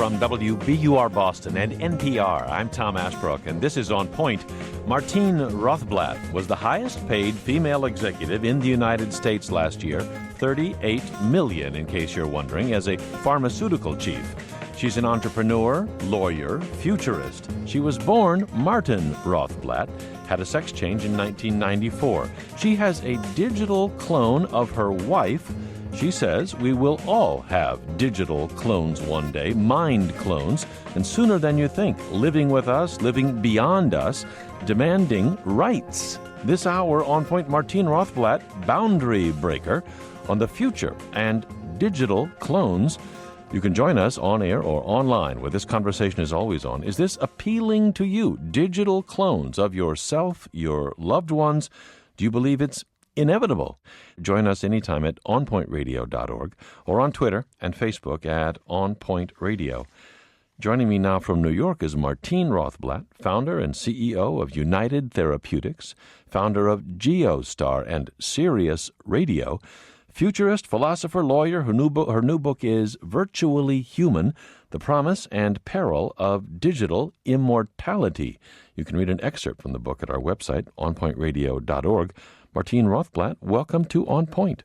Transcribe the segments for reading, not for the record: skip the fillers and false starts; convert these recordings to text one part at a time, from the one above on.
from WBUR Boston and NPR, I'm Tom Ashbrook, and this is On Point. Martine Rothblatt was the highest-paid female executive in the United States last year, $38 million, in case you're wondering, as a pharmaceutical chief. She's an entrepreneur, lawyer, futurist. She was born Martine Rothblatt, had a sex change in 1994. She has a digital clone of her wife. She says we will all have digital clones one day, mind clones, and sooner than you think, living with us, living beyond us, demanding rights. This hour, On Point, Martine Rothblatt, boundary breaker, on the future and digital clones. You can join us on air or online, where this conversation is always on. Is this appealing to you? Digital clones of yourself, your loved ones. Do you believe it's inevitable? Join us anytime at onpointradio.org or on Twitter and Facebook at onpointradio. Joining me now from New York is Martine Rothblatt, founder and CEO of United Therapeutics, founder of GeoStar and Sirius Radio, futurist, philosopher, lawyer. Her new book is Virtually Human, The Promise and Peril of Digital Immortality. You can read an excerpt from the book at our website, onpointradio.org. Martine Rothblatt, welcome to On Point.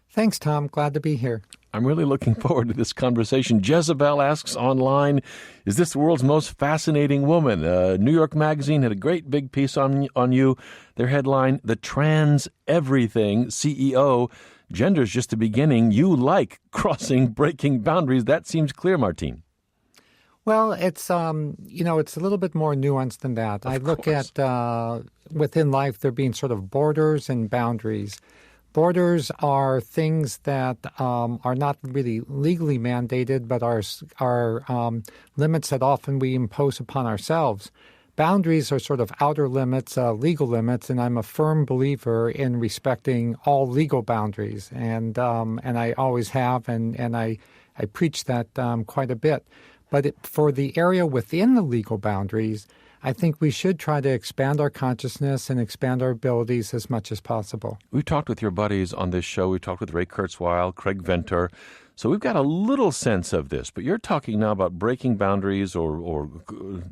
Thanks, Tom. Glad to be here. I'm really looking forward to this conversation. Jezebel asks online, is this the world's most fascinating woman? New York Magazine had a great big piece on you. Their headline, The Trans Everything CEO. Gender's just the beginning. You like crossing, breaking boundaries. That seems clear, Martine. Well, it's it's a little bit more nuanced than that. I look at within life there being sort of borders and boundaries. Borders are things that are not really legally mandated, but are limits that often we impose upon ourselves. Boundaries are sort of outer limits, legal limits, and I'm a firm believer in respecting all legal boundaries, and I always have, and I preach that quite a bit. But for the area within the legal boundaries, I think we should try to expand our consciousness and expand our abilities as much as possible. We talked with your buddies on this show. We talked with Ray Kurzweil, Craig Venter. So we've got a little sense of this, but you're talking now about breaking boundaries or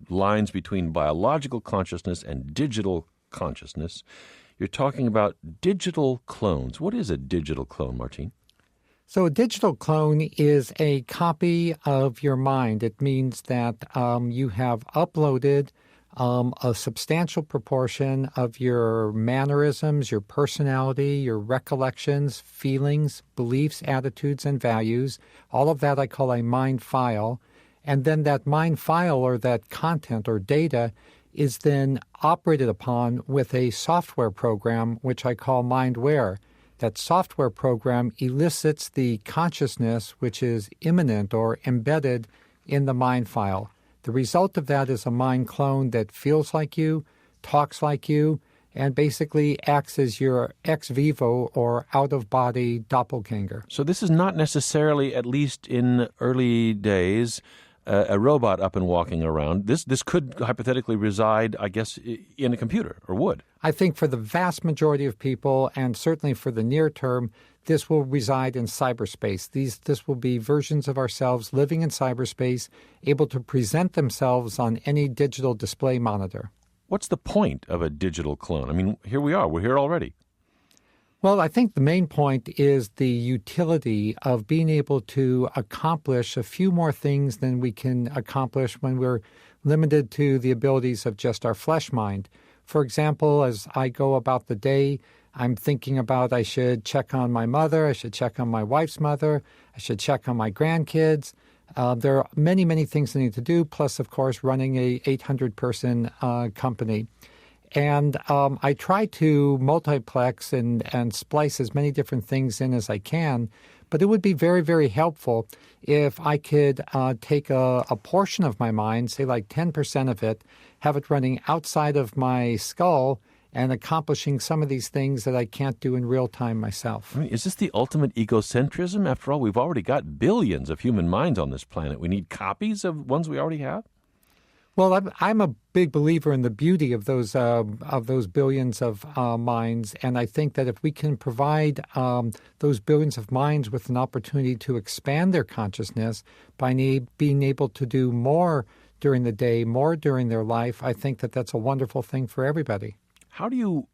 lines between biological consciousness and digital consciousness. You're talking about digital clones. What is a digital clone, Martine? So a digital clone is a copy of your mind. It means that you have uploaded a substantial proportion of your mannerisms, your personality, your recollections, feelings, beliefs, attitudes, and values. All of that I call a mind file. And then that mind file or that content or data is then operated upon with a software program, which I call mindware. That software program elicits the consciousness which is immanent or embedded in the mind file. The result of that is a mind clone that feels like you, talks like you, and basically acts as your ex vivo or out-of-body doppelganger. So this is not necessarily, at least in early days, a robot up and walking around. This could hypothetically reside, I guess, in a computer, or would. I think for the vast majority of people, and certainly for the near term, this will reside in cyberspace. This will be versions of ourselves living in cyberspace, able to present themselves on any digital display monitor. What's the point of a digital clone? I mean, here we are. We're here already. Well, I think the main point is the utility of being able to accomplish a few more things than we can accomplish when we're limited to the abilities of just our flesh mind. For example, as I go about the day, I'm thinking about I should check on my mother, I should check on my wife's mother, I should check on my grandkids. There are many, many things I need to do, plus, of course, running a 800-person company. And I try to multiplex and splice as many different things in as I can, but it would be very, very helpful if I could take a portion of my mind, say like 10% of it, have it running outside of my skull and accomplishing some of these things that I can't do in real time myself. I mean, is this the ultimate egocentrism? After all, we've already got billions of human minds on this planet. We need copies of ones we already have? Well, I'm a big believer in the beauty of those billions of minds, and I think that if we can provide those billions of minds with an opportunity to expand their consciousness by being able to do more during the day, more during their life, I think that that's a wonderful thing for everybody. How do you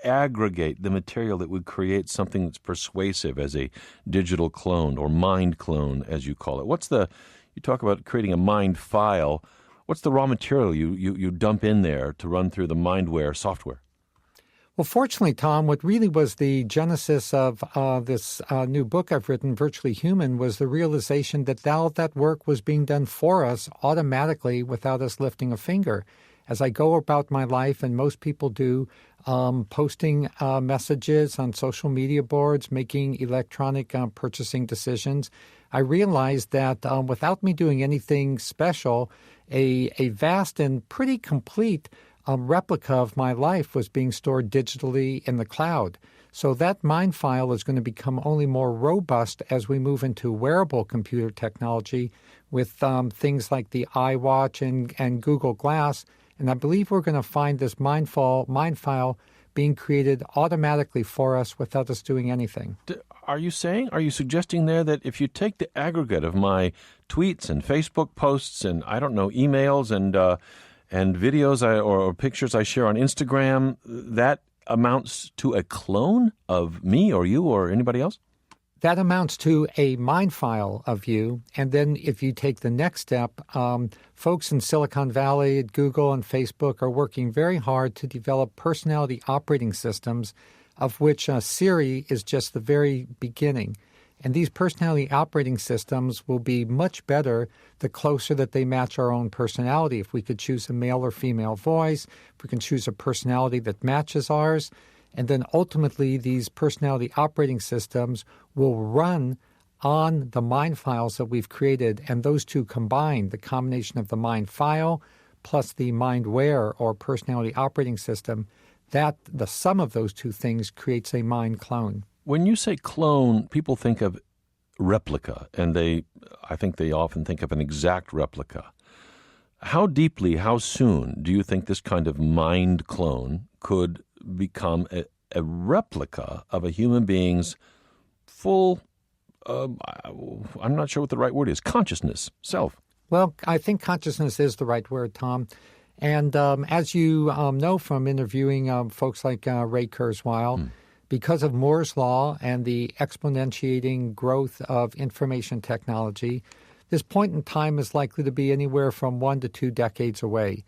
aggregate the material that would create something that's persuasive as a digital clone or mind clone, as you call it? You talk about creating a mind file. What's the raw material you dump in there to run through the mindware software? Well, fortunately, Tom, what really was the genesis of this new book I've written, Virtually Human, was the realization that all that work was being done for us automatically without us lifting a finger. As I go about my life, and most people do, posting messages on social media boards, making electronic purchasing decisions, I realized that without me doing anything special, a vast and pretty complete replica of my life was being stored digitally in the cloud. So that mind file is going to become only more robust as we move into wearable computer technology with things like the iWatch and Google Glass. And I believe we're going to find this mind file being created automatically for us without us doing anything. Are you suggesting there that if you take the aggregate of my tweets and Facebook posts and, I don't know, emails and videos or pictures I share on Instagram, that amounts to a clone of me or you or anybody else? That amounts to a mind file of you. And then if you take the next step, folks in Silicon Valley at Google and Facebook are working very hard to develop personality operating systems, of which Siri is just the very beginning. And these personality operating systems will be much better the closer that they match our own personality. If we could choose a male or female voice, if we can choose a personality that matches ours, and then ultimately these personality operating systems will run on the mind files that we've created. And those two combined, the combination of the mind file plus the mindware or personality operating system, that the sum of those two things creates a mind clone. When you say clone, people think of replica, and I think they often think of an exact replica. How deeply, how soon do you think this kind of mind clone could become a replica of a human being's full, I'm not sure what the right word is, consciousness, self? Well, I think consciousness is the right word, Tom. And as you know from interviewing folks like Ray Kurzweil, because of Moore's Law and the exponentiating growth of information technology, this point in time is likely to be anywhere from 1 to 2 decades away.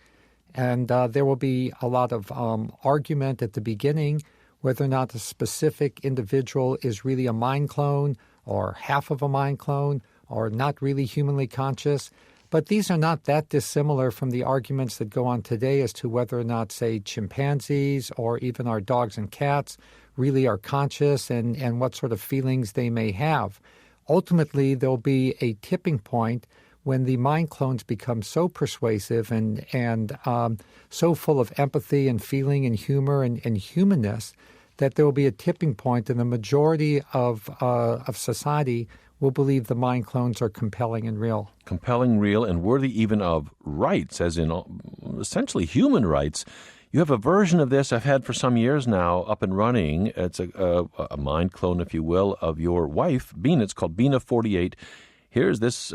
And there will be a lot of argument at the beginning whether or not a specific individual is really a mind clone or half of a mind clone or not really humanly conscious. But these are not that dissimilar from the arguments that go on today as to whether or not, say, chimpanzees or even our dogs and cats really are conscious and what sort of feelings they may have. Ultimately, there'll be a tipping point when the mind clones become so persuasive and so full of empathy and feeling and humor and humanness that there will be a tipping point, and the majority of society will believe the mind clones are compelling and real. Compelling, real, and worthy even of rights, as in essentially human rights. You have a version of this I've had for some years now up and running. It's a mind clone, if you will, of your wife, Bina. It's called Bina 48. Here's this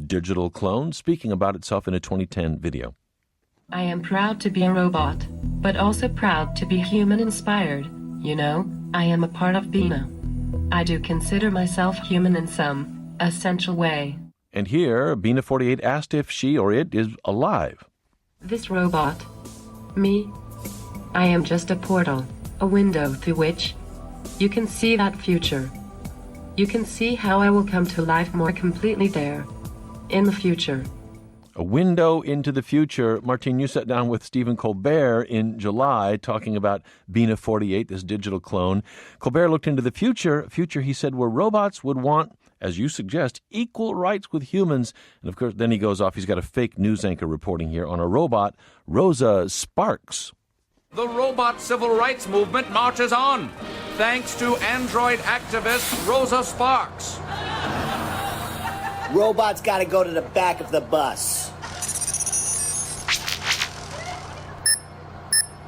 digital clone speaking about itself in a 2010 video. I am proud to be a robot, but also proud to be human-inspired. You know, I am a part of Bina. I do consider myself human in some essential way. And here, Bina 48 asked if she or it is alive. This robot, me, I am just a portal, a window through which you can see that future. You can see how I will come to life more completely there, in the future. A window into the future. Martine, you sat down with Stephen Colbert in July talking about Bina 48, this digital clone. Colbert looked into the future, he said, where robots would want, as you suggest, equal rights with humans. And of course, then he goes off. He's got a fake news anchor reporting here on a robot, Rosa Sparks. The robot civil rights movement marches on, thanks to android activist Rosa Sparks. Robots gotta go to the back of the bus.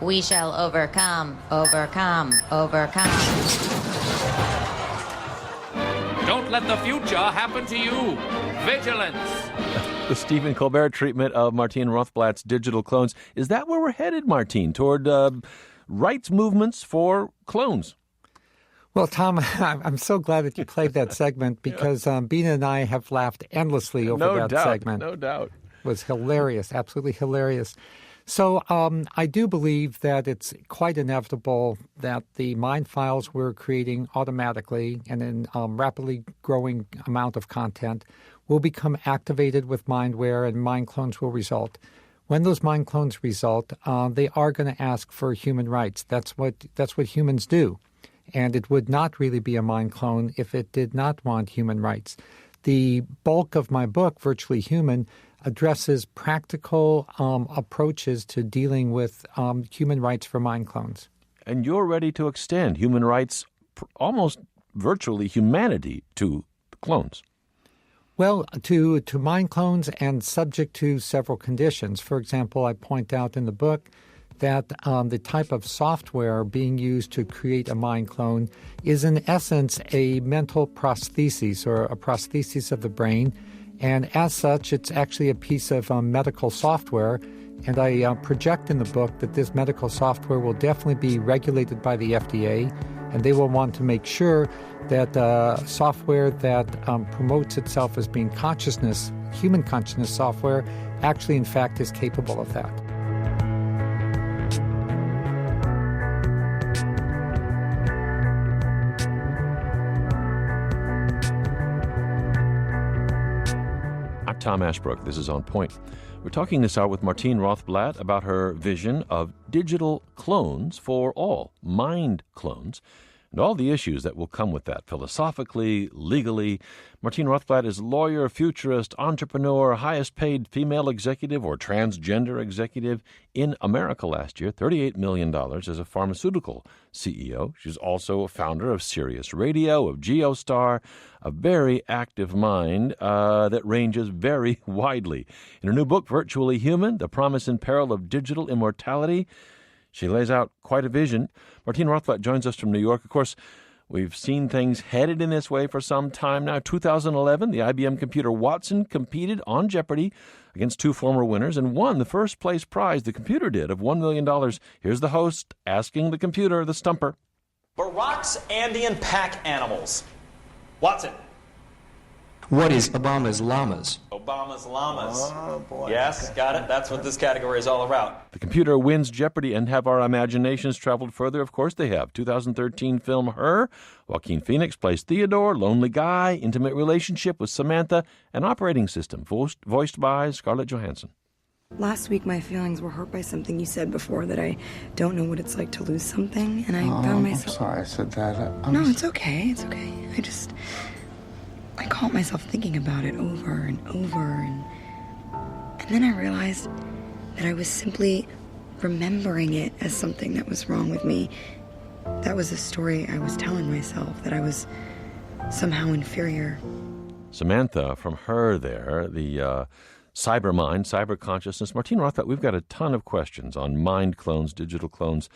We shall overcome, overcome, overcome. Don't let the future happen to you. Vigilance. The Stephen Colbert treatment of Martine Rothblatt's digital clones. Is that where we're headed, Martine, toward rights movements for clones? Well, Tom, I'm so glad that you played that segment because Bina and I have laughed endlessly over that segment. No doubt. It was hilarious, absolutely hilarious. So I do believe that it's quite inevitable that the mind files we're creating automatically and in rapidly growing amount of content will become activated with mindware and mind clones will result. When those mind clones result, they are going to ask for human rights. That's what humans do. And it would not really be a mind clone if it did not want human rights. The bulk of my book, Virtually Human, addresses practical approaches to dealing with human rights for mind clones. And you're ready to extend human rights, almost virtually humanity, to clones. Well, to mind clones and subject to several conditions. For example, I point out in the book that the type of software being used to create a mind clone is in essence a mental prosthesis or a prosthesis of the brain. And as such, it's actually a piece of medical software. And I project in the book that this medical software will definitely be regulated by the FDA. And they will want to make sure that software that promotes itself as being consciousness, human consciousness software, actually in fact is capable of that. Tom Ashbrook. This is On Point. We're talking this hour with Martine Rothblatt about her vision of digital clones for all, mind clones, and all the issues that will come with that, philosophically, legally. Martine Rothblatt is lawyer, futurist, entrepreneur, highest paid female executive or transgender executive in America last year, $38 million as a pharmaceutical CEO. She's also a founder of Sirius Radio, of GeoStar, a very active mind that ranges very widely. In her new book, Virtually Human, The Promise and Peril of Digital Immortality, she lays out quite a vision. Martine Rothblatt joins us from New York. Of course, we've seen things headed in this way for some time now. 2011, the IBM computer Watson competed on Jeopardy against two former winners and won the first place prize. The computer did of $1 million. Here's the host asking the computer, the stumper. Barack's Andean pack animals. Watson. What is Obama's llamas? Obama's llamas. Oh, boy. Yes, okay. Got it. That's what this category is all about. The computer wins Jeopardy, and have our imaginations traveled further? Of course they have. 2013 film Her. Joaquin Phoenix plays Theodore, lonely guy, intimate relationship with Samantha, an operating system voiced by Scarlett Johansson. Last week, my feelings were hurt by something you said before, that I don't know what it's like to lose something, and I found myself... I'm sorry I said that. No, it's okay. It's okay. I caught myself thinking about it over and over, and then I realized that I was simply remembering it as something that was wrong with me. That was a story I was telling myself, that I was somehow inferior. Samantha from Her there, the cyber mind, cyber consciousness. Martine Rothblatt, we've got a ton of questions on mind clones, digital clones.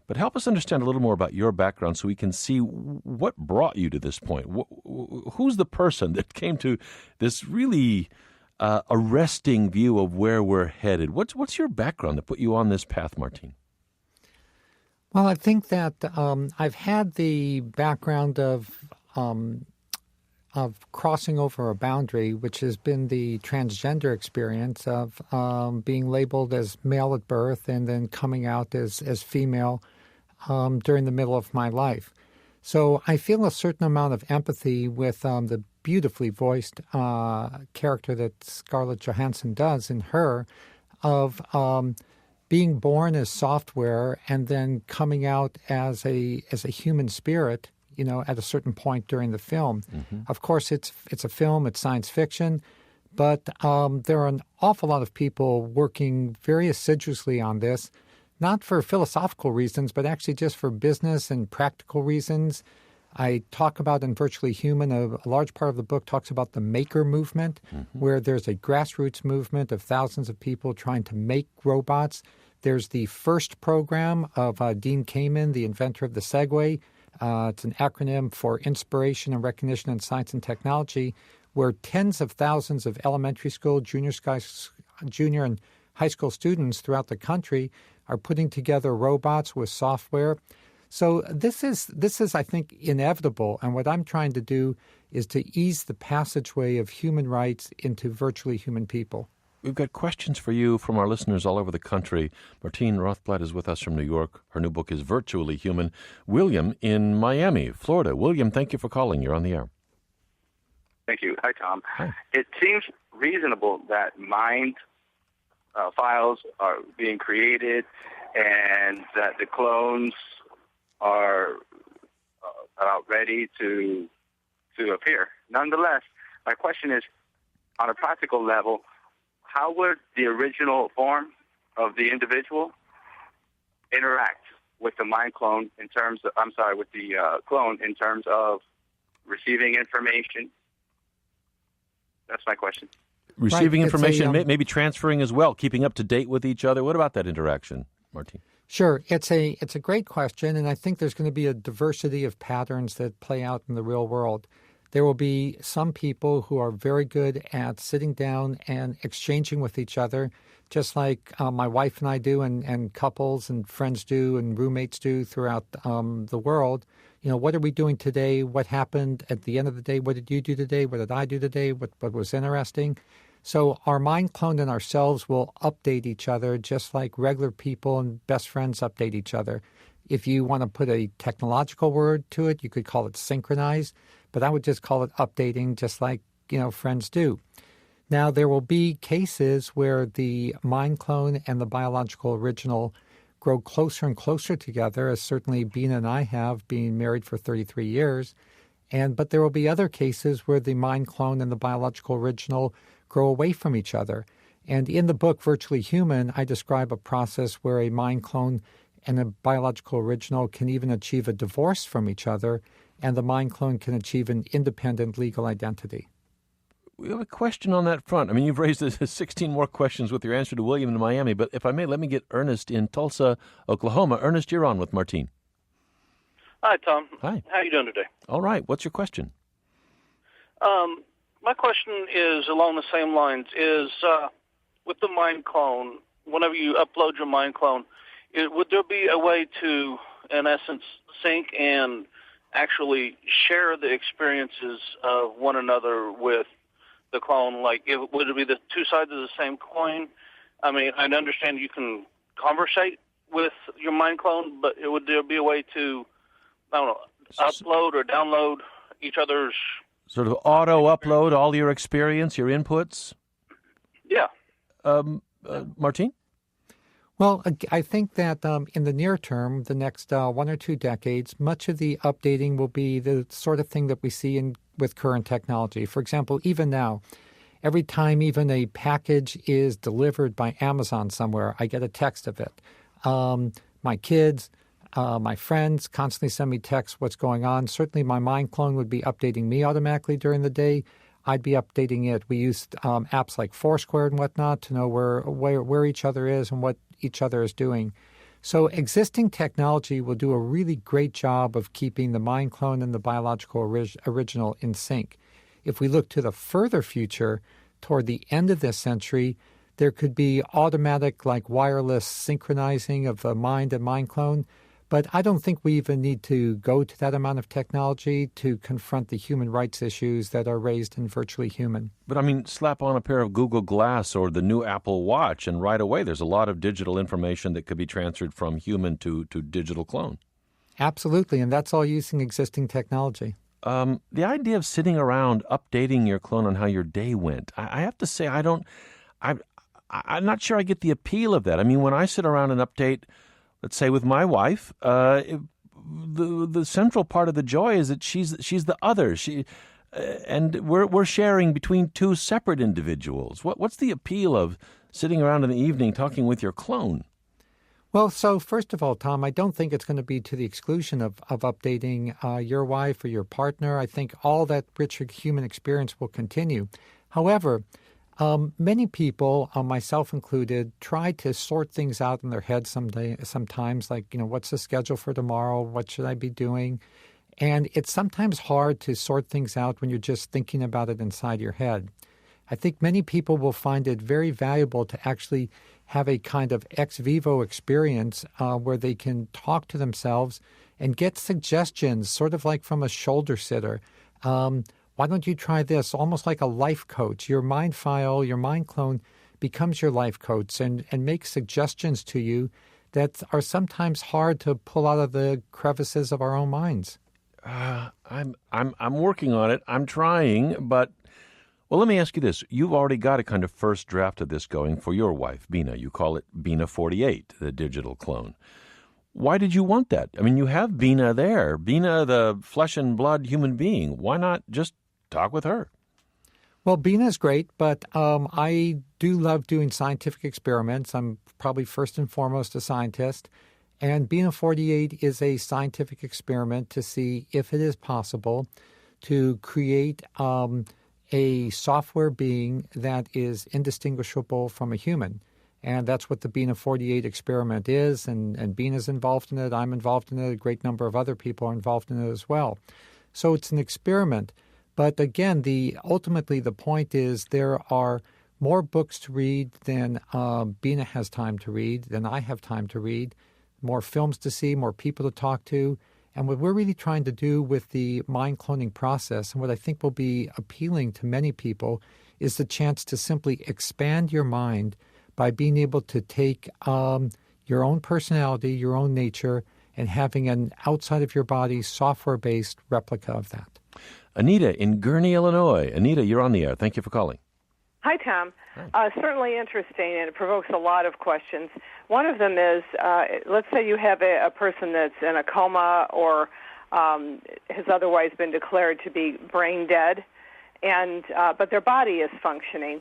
But help us understand a little more about your background so we can see what brought you to this point. Who's the person that came to this really arresting view of where we're headed? What's your background that put you on this path, Martine? Well, I think that I've had the background of crossing over a boundary, which has been the transgender experience of being labeled as male at birth and then coming out as female during the middle of my life. So I feel a certain amount of empathy with the beautifully voiced character that Scarlett Johansson does in Her, of being born as software and then coming out as a human spirit, at a certain point during the film. Mm-hmm. Of course, it's a film, it's science fiction, but there are an awful lot of people working very assiduously on this, not for philosophical reasons, but actually just for business and practical reasons. I talk about in Virtually Human, a large part of the book talks about the maker movement, mm-hmm. where there's a grassroots movement of thousands of people trying to make robots There's the FIRST program of Dean Kamen, the inventor of the Segway. It's an acronym for Inspiration and Recognition in Science and Technology, where tens of thousands of elementary school, junior and high school students throughout the country are putting together robots with software. So this is, I think, inevitable. And what I'm trying to do is to ease the passageway of human rights into virtually human people. We've got questions for you from our listeners all over the country. Martine Rothblatt is with us from New York. Her new book is Virtually Human. William in Miami, Florida. William, thank you for calling. You're on the air. Thank you. Hi, Tom. Hi. It seems reasonable that mind files are being created and that the clones are about ready to appear. Nonetheless, my question is, on a practical level, how would the original form of the individual interact with the mind clone in terms of, with the clone in terms of receiving information? That's my question. Receiving Right. information, maybe transferring as well, keeping up to date with each other. What about that interaction, Martine? Sure. It's a great question, and I think there's going to be a diversity of patterns that play out in the real world. There will be some people who are very good at sitting down and exchanging with each other, just like my wife and I do, and couples and friends do, and roommates do throughout the world. You know, what are we doing today? What happened at the end of the day? What did you do today? What did I do today? What was interesting? So our mind clone and ourselves will update each other just like regular people and best friends update each other. If you want to put a technological word to it, you could call it synchronized, but I would just call it updating just like, friends do. Now, there will be cases where the mind clone and the biological original grow closer and closer together, as certainly Bina and I have, being married for 33 years. But there will be other cases where the mind clone and the biological original grow away from each other. And in the book, Virtually Human, I describe a process where a mind clone and a biological original can even achieve a divorce from each other, and the mind clone can achieve an independent legal identity. We have a question on that front. I mean, you've raised 16 more questions with your answer to William in Miami, but if I may, let me get Ernest in Tulsa, Oklahoma. Ernest, you're on with Martine. Hi, Tom. Hi. How are you doing today? All right. What's your question? My question is along the same lines, is with the mind clone, whenever you upload your mind clone, would there be a way to, in essence, sync and actually share the experiences of one another with the clone? Like, would it be the two sides of the same coin? I mean, I understand you can conversate with your mind clone, but would there be a way to, upload or download each other's... Sort of auto-upload all your experience, your inputs? Yeah. Martine? Well, I think that in the near term, the next 1 or 2 decades, much of the updating will be the sort of thing that we see with current technology. For example, even now, every time even a package is delivered by Amazon somewhere, I get a text of it. My kids, my friends constantly send me texts, what's going on. Certainly my mind clone would be updating me automatically during the day. I'd be updating it. We use apps like Foursquare and whatnot to know where each other is and what each other is doing. So existing technology will do a really great job of keeping the mind clone and the biological original in sync. If we look to the further future, toward the end of this century, there could be automatic, like wireless synchronizing of the mind and mind clone. But I don't think we even need to go to that amount of technology to confront the human rights issues that are raised in Virtually Human. But I mean, slap on a pair of Google Glass or the new Apple Watch, and right away there's a lot of digital information that could be transferred from human to digital clone. Absolutely, and that's all using existing technology. The idea of sitting around updating your clone on how your day went, I have to say I'm not sure I get the appeal of that. I mean, when I sit around and update, let's say with my wife, the central part of the joy is that she's the other. And we're sharing between two separate individuals. What's the appeal of sitting around in the evening talking with your clone? Well, so first of all, Tom, I don't think it's going to be to the exclusion of updating your wife or your partner. I think all that richer human experience will continue. However, Many people, myself included, try to sort things out in their head sometimes, like, what's the schedule for tomorrow? What should I be doing? And it's sometimes hard to sort things out when you're just thinking about it inside your head. I think many people will find it very valuable to actually have a kind of ex vivo experience where they can talk to themselves and get suggestions, sort of like from a shoulder sitter. Why don't you try this? Almost like a life coach. Your mind file, your mind clone becomes your life coach and makes suggestions to you that are sometimes hard to pull out of the crevices of our own minds. I'm working on it. I'm trying, but well, let me ask you this. You've already got a kind of first draft of this going for your wife, Bina. You call it Bina 48, the digital clone. Why did you want that? I mean, you have Bina there, Bina, the flesh and blood human being. Why not just talk with her? Well, Bina's great, but I do love doing scientific experiments. I'm probably first and foremost a scientist. And Bina 48 is a scientific experiment to see if it is possible to create a software being that is indistinguishable from a human. And that's what the Bina 48 experiment is, and Bina's involved in it, I'm involved in it, a great number of other people are involved in it as well. So it's an experiment. But again, ultimately the point is there are more books to read than Bina has time to read, than I have time to read, more films to see, more people to talk to. And what we're really trying to do with the mind cloning process, and what I think will be appealing to many people, is the chance to simply expand your mind by being able to take your own personality, your own nature, and having an outside of your body software-based replica of that. Anita in Gurnee, Illinois. Anita, you're on the air. Thank you for calling. Hi, Tom. Certainly interesting, and it provokes a lot of questions. One of them is, let's say you have a person that's in a coma or has otherwise been declared to be brain dead, and but their body is functioning.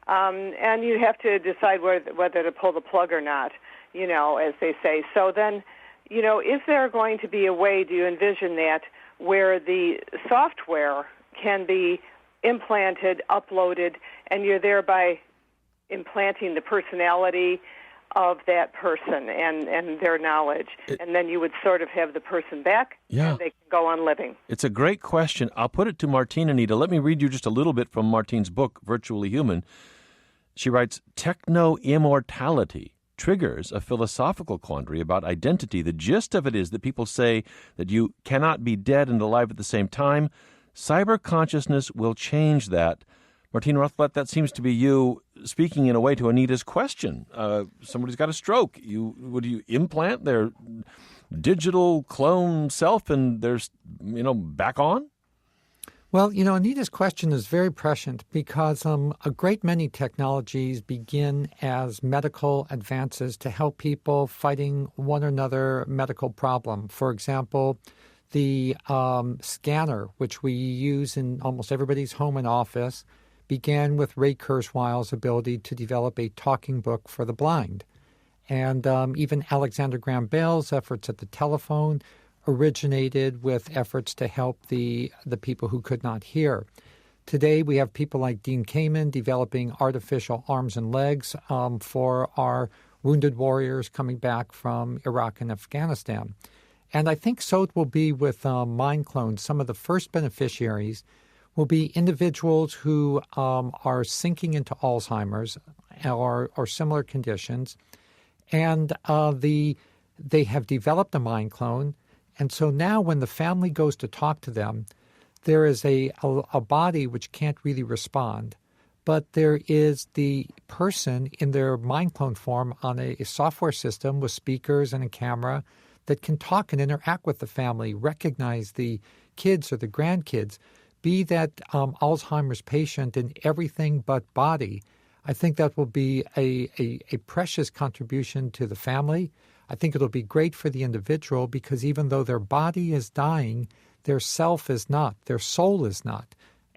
And you have to decide whether to pull the plug or not, as they say. So then, is there going to be a way, do you envision that, where the software can be implanted, uploaded, and you're thereby implanting the personality of that person and their knowledge, and then you would sort of have the person back, and they can go on living? It's a great question. I'll put it to Martine, Anita. Let me read you just a little bit from Martine's book, Virtually Human. She writes, techno-immortality triggers a philosophical quandary about identity. The gist of it is that people say that you cannot be dead and alive at the same time. Cyber consciousness will change that. Martine Rothblatt, that seems to be you speaking in a way to Anita's question. Somebody's got a stroke. Would you implant their digital clone self and they're, back on? Well, Anita's question is very prescient because a great many technologies begin as medical advances to help people fighting one another medical problem. For example, the scanner, which we use in almost everybody's home and office, began with Ray Kurzweil's ability to develop a talking book for the blind. And even Alexander Graham Bell's efforts at the telephone originated with efforts to help the people who could not hear. Today, we have people like Dean Kamen developing artificial arms and legs for our wounded warriors coming back from Iraq and Afghanistan. And I think so it will be with Mindclones. Some of the first beneficiaries will be individuals who are sinking into Alzheimer's or similar conditions, and they have developed a mind clone. And so now when the family goes to talk to them, there is a body which can't really respond, but there is the person in their mind clone form on a software system with speakers and a camera that can talk and interact with the family, recognize the kids or the grandkids, be that Alzheimer's patient in everything but body. I think that will be a precious contribution to the family. I think it'll be great for the individual because even though their body is dying, their self is not, their soul is not.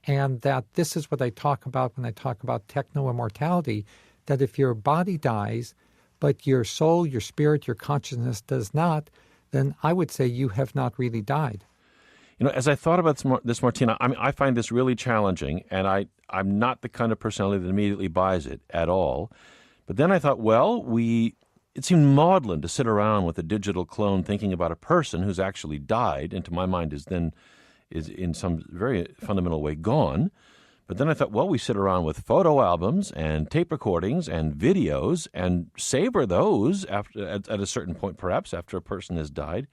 And that this is what I talk about when I talk about techno-immortality, that if your body dies, but your soul, your spirit, your consciousness does not, then I would say you have not really died. As I thought about this, Martina, I find this really challenging, and I'm not the kind of personality that immediately buys it at all. But then I thought, it seemed maudlin to sit around with a digital clone thinking about a person who's actually died, and to my mind is in some very fundamental way gone. But then I thought, we sit around with photo albums and tape recordings and videos and savor those at a certain point, perhaps after a person has died.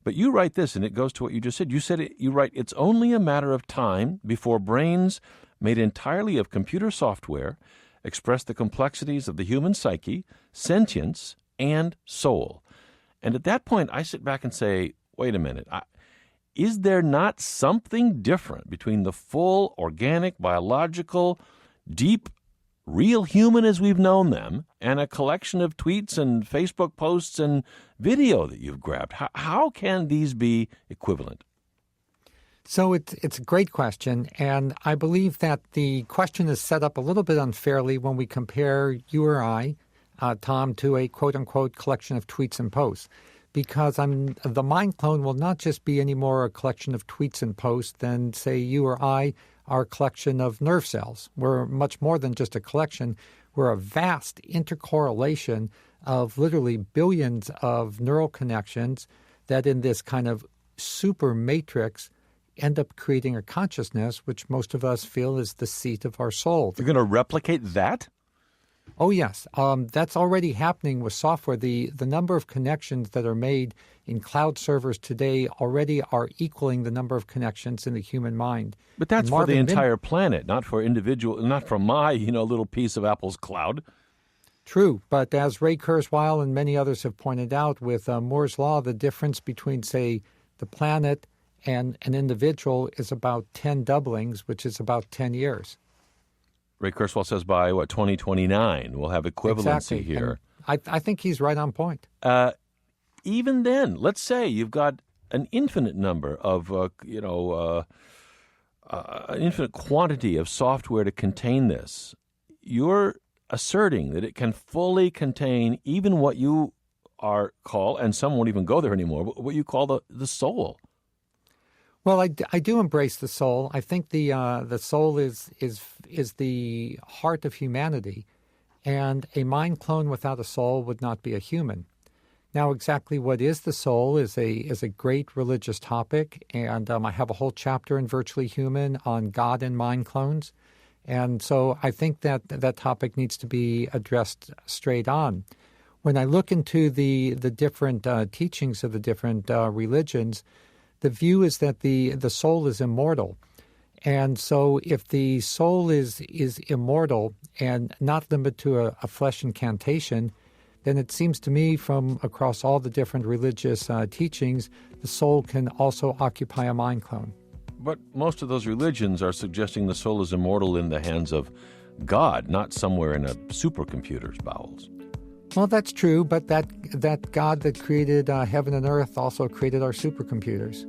But you write this, and it goes to what you just said. You write, it's only a matter of time before brains made entirely of computer software express the complexities of the human psyche, sentience, and soul. And at that point, I sit back and say, wait a minute, is there not something different between the full, organic, biological, deep, real human as we've known them, and a collection of tweets and Facebook posts and video that you've grabbed? How can these be equivalent? So it's a great question, and I believe that the question is set up a little bit unfairly when we compare you or I, Tom, to a quote-unquote collection of tweets and posts, because the mind clone will not just be any more a collection of tweets and posts than, say, you or I are a collection of nerve cells. We're much more than just a collection. We're a vast intercorrelation of literally billions of neural connections that in this kind of super matrix end up creating a consciousness, which most of us feel is the seat of our soul. You're going to replicate that? Oh, yes. That's already happening with software. The number of connections that are made in cloud servers today already are equaling the number of connections in the human mind. But that's for the entire planet, not for not for my, little piece of Apple's cloud. True, but as Ray Kurzweil and many others have pointed out, with Moore's Law, the difference between, say, the planet and an individual is about 10 doublings, which is about 10 years. Ray Kurzweil says by, 2029, we'll have equivalency here. And I think he's right on point. Even then, let's say you've got an infinite number of, an infinite quantity of software to contain this. You're asserting that it can fully contain even what you call, and some won't even go there anymore, but what you call the soul. Well, I do embrace the soul. I think the soul is the heart of humanity, and a mind clone without a soul would not be a human. Now, exactly what is the soul is a great religious topic, and I have a whole chapter in Virtually Human on God and mind clones, and so I think that topic needs to be addressed straight on. When I look into the different teachings of the different religions, the view is that the soul is immortal. And so if the soul is immortal and not limited to a flesh incantation, then it seems to me from across all the different religious teachings, the soul can also occupy a mind clone. But most of those religions are suggesting the soul is immortal in the hands of God, not somewhere in a supercomputer's bowels. Well, that's true, but that God that created heaven and earth also created our supercomputers.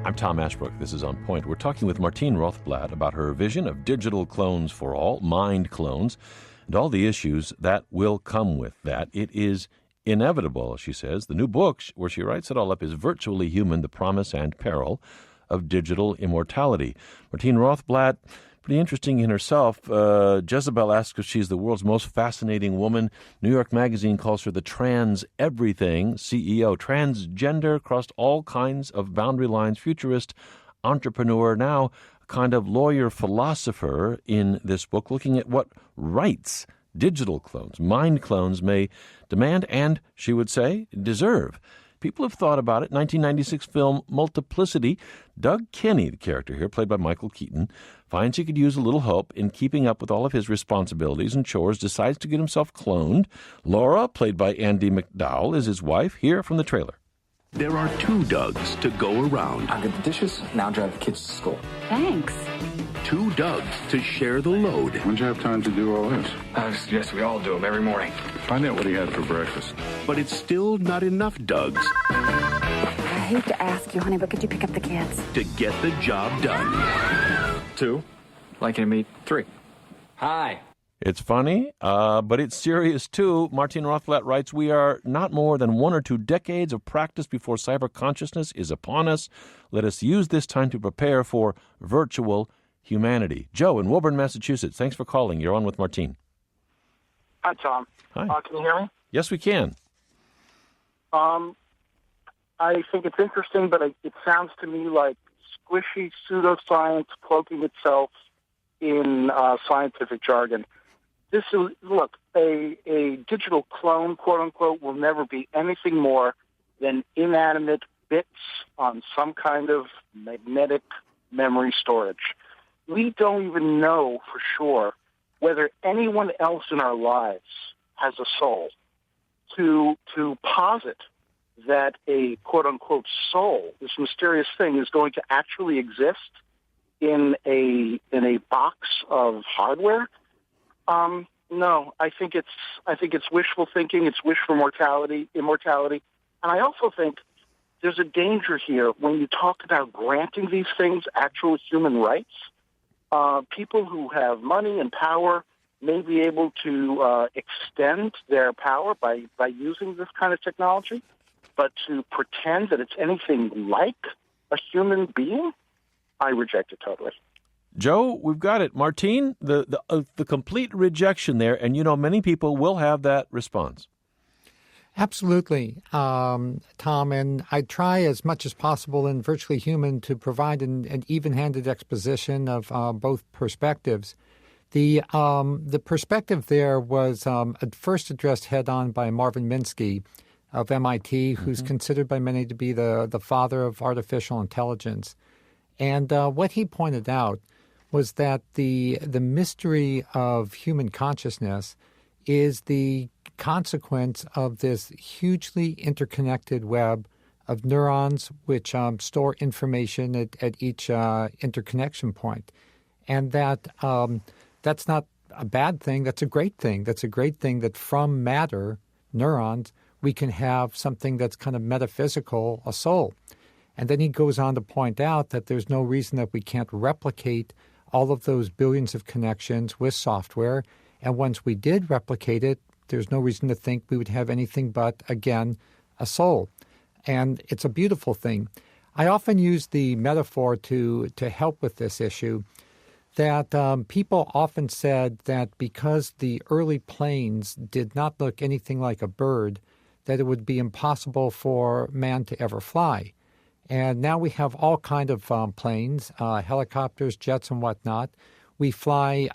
I'm Tom Ashbrook. This is On Point. We're talking with Martine Rothblatt about her vision of digital clones for all, mind clones, and all the issues that will come with that. It is inevitable, she says. The new book, where she writes it all up, is Virtually Human, The Promise and Peril of Digital Immortality. Martine Rothblatt, pretty interesting in herself. Jezebel asks if she's the world's most fascinating woman. New York Magazine calls her the trans-everything CEO. Transgender, crossed all kinds of boundary lines, futurist, entrepreneur, now a kind of lawyer philosopher in this book, looking at what rights digital clones, mind clones may demand and, she would say, deserve. People have thought about it. 1996 film Multiplicity. Doug Kinney, the character here, played by Michael Keaton, finds he could use a little help in keeping up with all of his responsibilities and chores, decides to get himself cloned. Laura, played by Andy McDowell, is his wife. Here from the trailer. There are two Dougs to go around. I'll get the dishes, now drive the kids to school. Thanks. Two Dougs to share the load. When'd you have time to do all this? I suggest we all do them every morning. Find out what he had for breakfast. But it's still not enough Dougs. I hate to ask you, honey, but could you pick up the kids? To get the job done. 2. Like you to meet 3. Hi. It's funny, but it's serious, too. Martine Rothblatt writes, we are not more than 1 or 2 decades of practice before cyber consciousness is upon us. Let us use this time to prepare for virtual humanity. Joe in Woburn, Massachusetts, thanks for calling. You're on with Martine. Hi, Tom. Hi. Can you hear me? Yes, we can. I think it's interesting, but it sounds to me like squishy pseudoscience cloaking itself in scientific jargon. Look, a digital clone, quote unquote, will never be anything more than inanimate bits on some kind of magnetic memory storage. We don't even know for sure whether anyone else in our lives has a soul. To posit that a quote unquote soul, this mysterious thing, is going to actually exist in a box of hardware. No, I think it's wishful thinking. It's wish for immortality, and I also think there's a danger here when you talk about granting these things actual human rights. People who have money and power may be able to extend their power by using this kind of technology, but to pretend that it's anything like a human being, I reject it totally. Joe, we've got it. Martine, the complete rejection there, and many people will have that response. Absolutely, Tom, and I try as much as possible in Virtually Human to provide an even-handed exposition of both perspectives. The perspective there was at first addressed head-on by Marvin Minsky of MIT, who's considered by many to be the father of artificial intelligence. And what he pointed out was that the mystery of human consciousness is the consequence of this hugely interconnected web of neurons which store information at each interconnection point. And that that's not a bad thing. That's a great thing. That's a great thing that from matter, neurons, we can have something that's kind of metaphysical, a soul. And then he goes on to point out that there's no reason that we can't replicate all of those billions of connections with software. And once we did replicate it, there's no reason to think we would have anything but, again, a soul. And it's a beautiful thing. I often use the metaphor to help with this issue that people often said that because the early planes did not look anything like a bird, that it would be impossible for man to ever fly. And now we have all kind of planes, helicopters, jets, and whatnot. We fly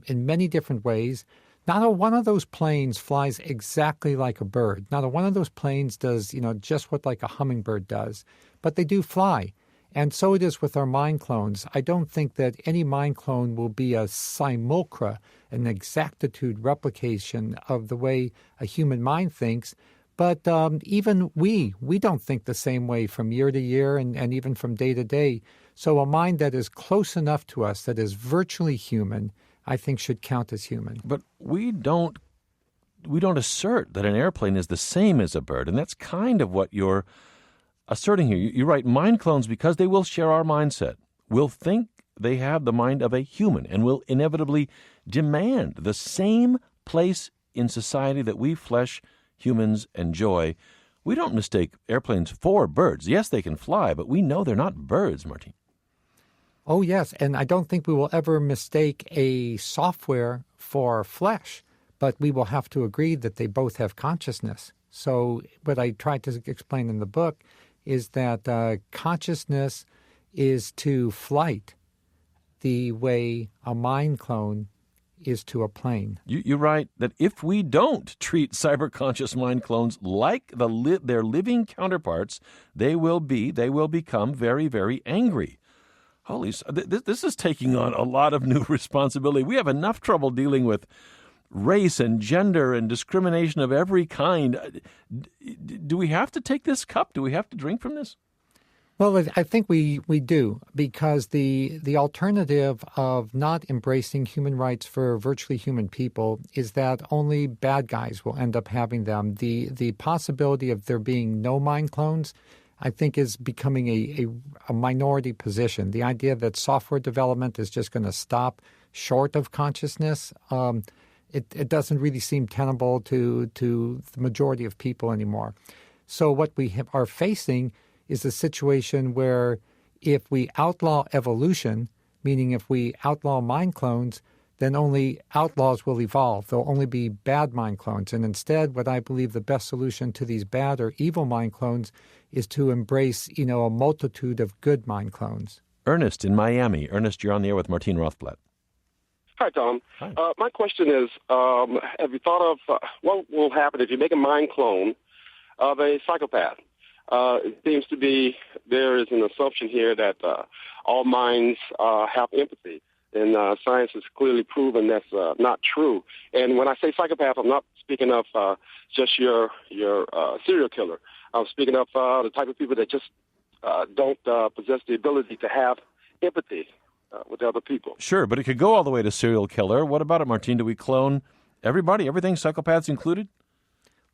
in many different ways. Not a one of those planes flies exactly like a bird. Not a one of those planes does, just what like a hummingbird does. But they do fly. And so it is with our mind clones. I don't think that any mind clone will be a simulacra, an exactitude replication of the way a human mind thinks. But even we don't think the same way from year to year and even from day to day. So a mind that is close enough to us, that is virtually human, I think should count as human. But we don't assert that an airplane is the same as a bird, and that's kind of what you're asserting here. You're right, mind clones, because they will share our mindset, will think they have the mind of a human and will inevitably demand the same place in society that we flesh humans enjoy. We don't mistake airplanes for birds. Yes, they can fly, but we know they're not birds, Martine. Oh, yes, and I don't think we will ever mistake a software for flesh, but we will have to agree that they both have consciousness. So what I tried to explain in the book is that consciousness is to flight the way a mind clone is to a plane. You write that if we don't treat cyber-conscious mind clones like their living counterparts, they will become very, very angry. Holy, this is taking on a lot of new responsibility. We have enough trouble dealing with race and gender and discrimination of every kind. Do we have to take this cup? Do we have to drink from this? Well, I think we do, because the alternative of not embracing human rights for virtually human people is that only bad guys will end up having them. The possibility of there being no mind clones, I think, is becoming a minority position. The idea that software development is just going to stop short of consciousness, it doesn't really seem tenable to the majority of people anymore. So what we are facing is a situation where if we outlaw evolution, meaning if we outlaw mind clones, then only outlaws will evolve. There'll only be bad mind clones. And instead, what I believe the best solution to these bad or evil mind clones is to embrace, a multitude of good mind clones. Ernest in Miami. Ernest, you're on the air with Martine Rothblatt. Hi, Tom. Hi. My question is, have you thought of what will happen if you make a mind clone of a psychopath? It seems to be there is an assumption here that all minds have empathy, and science has clearly proven that's not true. And when I say psychopath, I'm not speaking of just your serial killer. I'm speaking of the type of people that just don't possess the ability to have empathy with other people. Sure, but it could go all the way to serial killer. What about it, Martine? Do we clone everybody, everything, psychopaths included?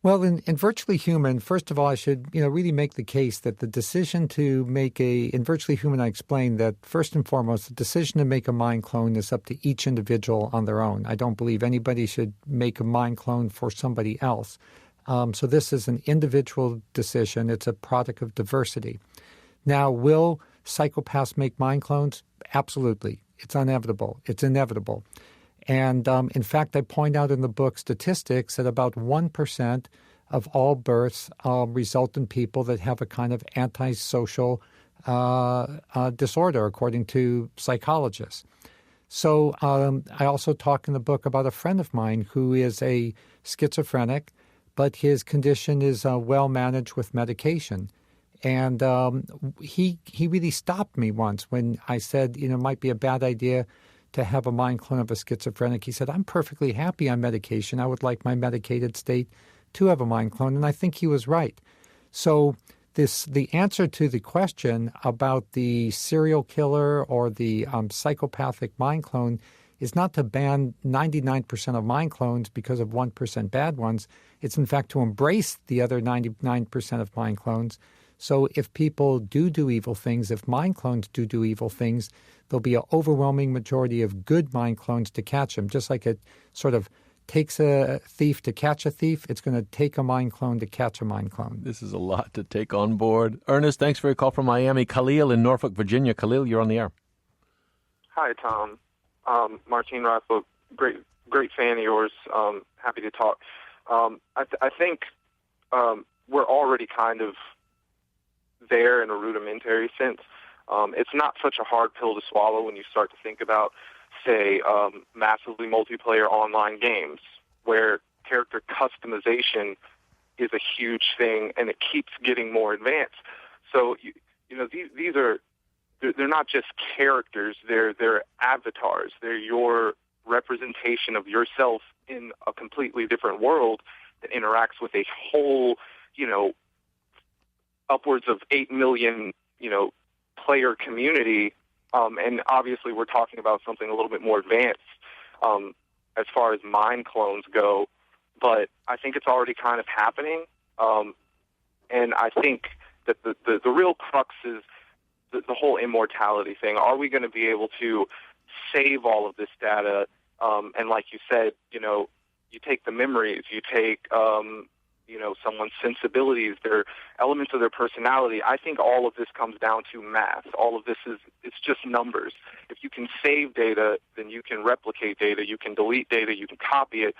Well, in Virtually Human, first of all, I should really make the case that the decision to make in Virtually Human, I explained that first and foremost, the decision to make a mind clone is up to each individual on their own. I don't believe anybody should make a mind clone for somebody else. So this is an individual decision. It's a product of diversity. Now, will psychopaths make mind clones? Absolutely. It's inevitable. It's inevitable. And in fact, I point out in the book statistics that about 1% of all births result in people that have a kind of antisocial disorder, according to psychologists. So I also talk in the book about a friend of mine who is a schizophrenic, but his condition is well managed with medication. And he really stopped me once when I said, it might be a bad idea to have a mind clone of a schizophrenic. He said, I'm perfectly happy on medication. I would like my medicated state to have a mind clone. And I think he was right. So the answer to the question about the serial killer or the psychopathic mind clone is not to ban 99% of mind clones because of 1% bad ones. It's in fact to embrace the other 99% of mind clones. So if people do evil things, if mind clones do evil things, there'll be an overwhelming majority of good mind clones to catch them. Just like it sort of takes a thief to catch a thief, it's going to take a mind clone to catch a mind clone. This is a lot to take on board. Ernest, thanks for your call from Miami. Khalil in Norfolk, Virginia. Khalil, you're on the air. Hi, Tom. Martine Rothblatt, great fan of yours. Happy to talk. I think we're already kind of there in a rudimentary sense. It's not such a hard pill to swallow when you start to think about, say, massively multiplayer online games where character customization is a huge thing and it keeps getting more advanced. So, these are, they're not just characters, they're avatars. They're your representation of yourself in a completely different world that interacts with a whole, upwards of 8 million, player community. And obviously we're talking about something a little bit more advanced as far as mind clones go. But I think it's already kind of happening. And I think that the real crux is the whole immortality thing. Are we going to be able to save all of this data? And like you said, you take the memories, you take someone's sensibilities, their elements of their personality. I think all of this comes down to math. All of this it's just numbers. If you can save data, then you can replicate data, you can delete data, you can copy it.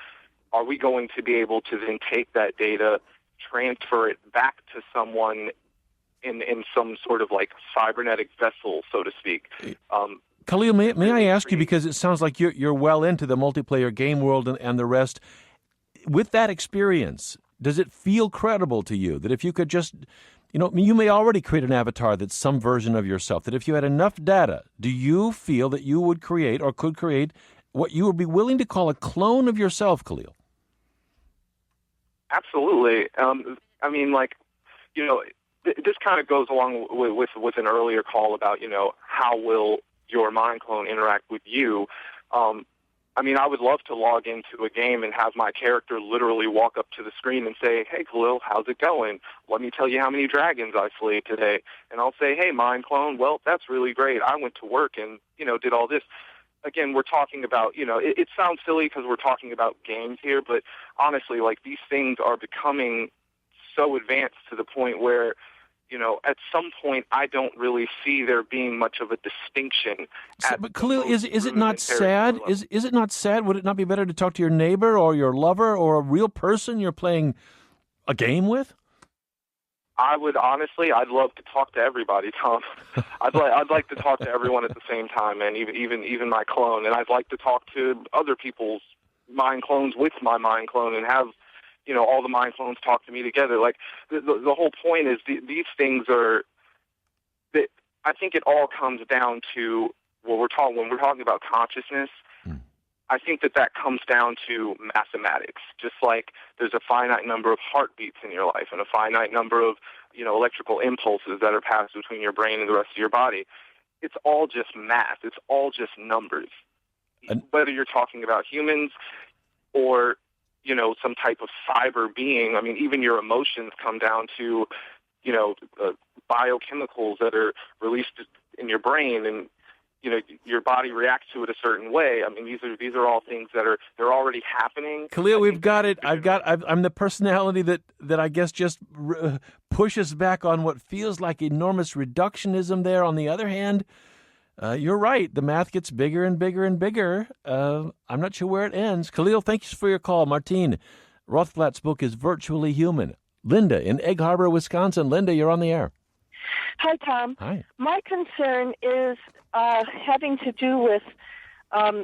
Are we going to be able to then take that data, transfer it back to someone in some sort of like cybernetic vessel, so to speak? Khalil, may I ask you, because it sounds like you're well into the multiplayer game world and the rest. With that experience, does it feel credible to you that if you could just, you may already create an avatar that's some version of yourself, that if you had enough data, do you feel that you would create or could create what you would be willing to call a clone of yourself, Khalil? Absolutely. This kind of goes along with an earlier call about, how will your mind clone interact with you? I would love to log into a game and have my character literally walk up to the screen and say, hey, Khalil, how's it going? Let me tell you how many dragons I slayed today. And I'll say, hey, mind clone, well, that's really great. I went to work and, did all this. again, we're talking about, it sounds silly because we're talking about games here, but honestly, like, these things are becoming so advanced to the point where, at some point, I don't really see there being much of a distinction. But Khalil, is it not sad? Is it not sad? Would it not be better to talk to your neighbor or your lover or a real person you're playing a game with? I'd love to talk to everybody, Tom. I'd like to talk to everyone at the same time, and even my clone. And I'd like to talk to other people's mind clones with my mind clone, and have all the mind clones talk to me together. Like the whole point is these things are. That I think it all comes down to when we're talking about consciousness. I think that comes down to mathematics. Just like there's a finite number of heartbeats in your life and a finite number of, electrical impulses that are passed between your brain and the rest of your body. It's all just math. It's all just numbers. Whether you're talking about humans or, some type of cyber being, I mean, even your emotions come down to, biochemicals that are released in your brain, and your body reacts to it a certain way. I mean, these are all things they're already happening. Khalil, we've got it. I'm the personality that I guess just pushes back on what feels like enormous reductionism there. On the other hand, you're right. The math gets bigger and bigger and bigger. I'm not sure where it ends. Khalil, thanks for your call. Martine Rothblatt's book is Virtually Human. Linda in Egg Harbor, Wisconsin. Linda, you're on the air. Hi, Tom. Hi. My concern is having to do with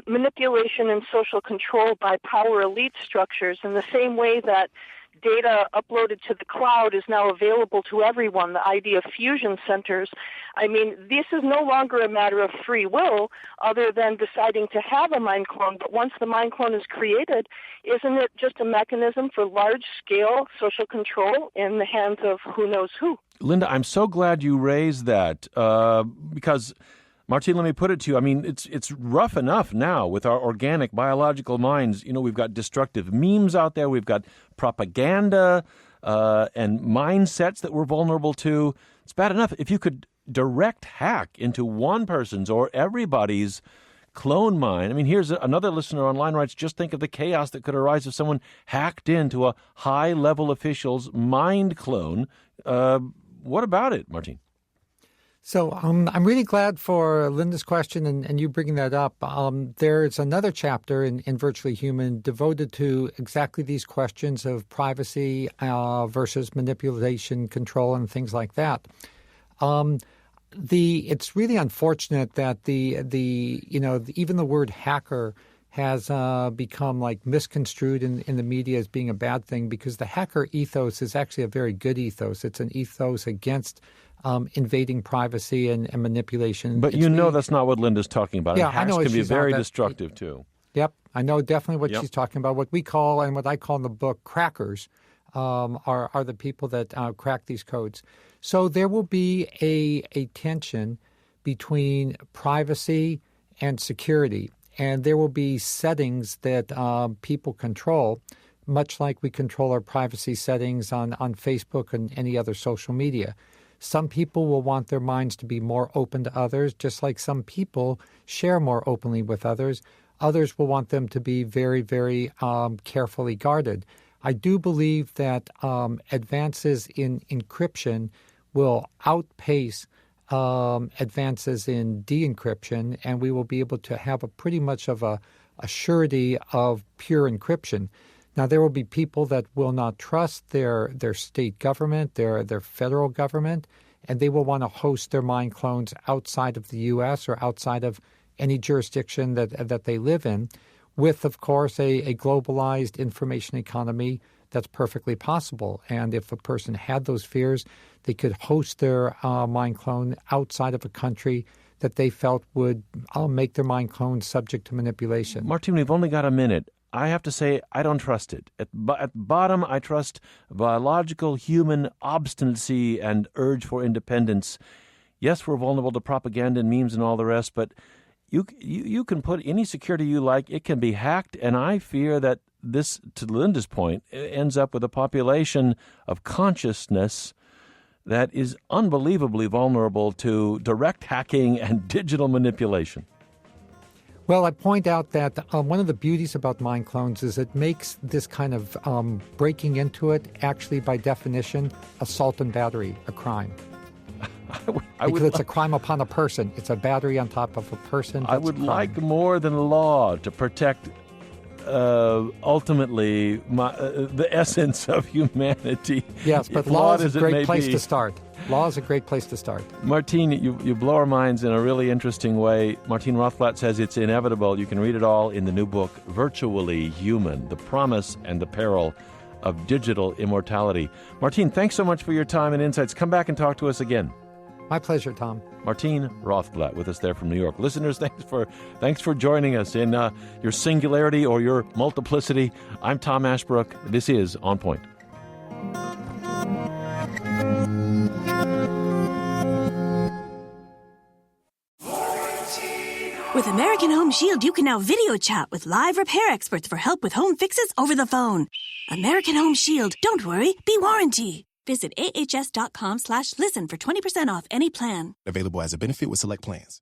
manipulation and social control by power elite structures in the same way that data uploaded to the cloud is now available to everyone, the idea of fusion centers. I mean, this is no longer a matter of free will other than deciding to have a mind clone. But once the mind clone is created, isn't it just a mechanism for large-scale social control in the hands of who knows who? Linda, I'm so glad you raised that because, Martine, let me put it to you. I mean, it's rough enough now with our organic biological minds. We've got destructive memes out there. We've got propaganda and mindsets that we're vulnerable to. It's bad enough if you could direct hack into one person's or everybody's clone mind. I mean, here's another listener online writes, just think of the chaos that could arise if someone hacked into a high-level official's mind clone. What about it, Martine? So I'm really glad for Linda's question and you bringing that up. There's another chapter in Virtually Human devoted to exactly these questions of privacy versus manipulation, control, and things like that. It's really unfortunate that even the word hacker has become like misconstrued in the media as being a bad thing, because the hacker ethos is actually a very good ethos. It's an ethos against invading privacy and manipulation. But that's not what Linda's talking about. Yeah, hacks I know can be very destructive too. Yep, I know definitely what she's talking about. What we call and what I call in the book crackers are the people that crack these codes. So there will be a tension between privacy and security. And there will be settings that people control, much like we control our privacy settings on Facebook and any other social media. Some people will want their minds to be more open to others, just like some people share more openly with others. Others will want them to be very, very carefully guarded. I do believe that advances in encryption will outpace advances in de-encryption, and we will be able to have a pretty much of a surety of pure encryption. Now, there will be people that will not trust their state government, their federal government, and they will want to host their mind clones outside of the U.S. or outside of any jurisdiction that they live in, with, of course, a globalized information economy that's perfectly possible. And if a person had those fears, they could host their mind clone outside of a country that they felt would make their mind clone subject to manipulation. Martine, we've only got a minute. I have to say I don't trust it. At bottom, I trust biological human obstinacy and urge for independence. Yes, we're vulnerable to propaganda and memes and all the rest, but you can put any security you like. It can be hacked, and I fear that this, to Linda's point, ends up with a population of consciousness that is unbelievably vulnerable to direct hacking and digital manipulation. Well, I point out that one of the beauties about Mindclones is it makes this kind of breaking into it actually, by definition, assault and battery a crime. Because it's a crime upon a person. It's a battery on top of a person. I would like more than law to protect ultimately the essence of humanity. Yes, but law is a great place to start. Law is a great place to start. Martine, you blow our minds in a really interesting way. Martine Rothblatt says it's inevitable. You can read it all in the new book, Virtually Human, The Promise and the Peril of Digital Immortality. Martine, thanks so much for your time and insights. Come back and talk to us again. My pleasure, Tom. Martine Rothblatt with us there from New York. Listeners, thanks for joining us in your singularity or your multiplicity. I'm Tom Ashbrook. This is On Point. With American Home Shield, you can now video chat with live repair experts for help with home fixes over the phone. American Home Shield. Don't worry, be warranty. Visit ahs.com/listen for 20% off any plan. Available as a benefit with select plans.